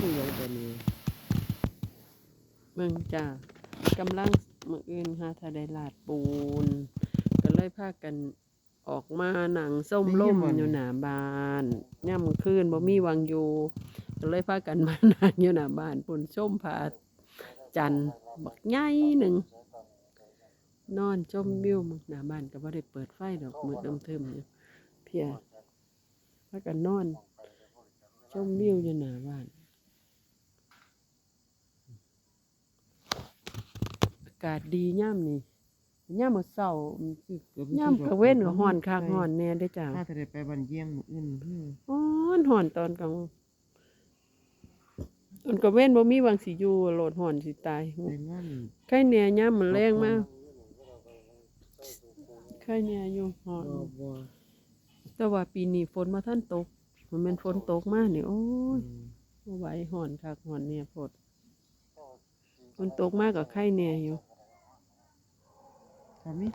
คืออย่างตัวนี้เบิ่งจ้ากำลังมื้ออื่นค่ะถ้าได้ลาดปูนก็เลยพากันออกมาหนังส้มล่มอยู่หน้าบ้านย่ำมื้อคืนบ่มีวังอยู่ก็เลยพากันมานั่งอยู่หน้าบ้านปุ่นส้มพระจันทร์บักใหญ่หนึ่งนอนชมวิวหน้าบ้านก็บ่ได้เปิดไฟดอกมืดทึมๆอยู่เพียพากันนอนชมวิวอยู่หน้าบ้านอากาศดีย่ำนี่ย่ำมื้อเช้าย่ำกลางเว้นก็ร้อนคักร้อนแน่เด้อจ้า ถ้าจะได้ไปบันเยี่ยมมื้ออื่นร้อนตอนกลางตอนกลางเว้นบ่มีวังสิอยู่โลดร้อนสิตายไปงาน ไข้แหน่ยามมื้อแลงมาไข้แหน่อยู่ร้อนบ่แต่ว่าปีนี้ฝนบ่ทันตกมันแม่นฝนตกมานี่โอ้ยบ่ไหวร้อนคักร้อนแน่โพดฝนตกมาก็ไข้แหน่อยู่ ถ้ามี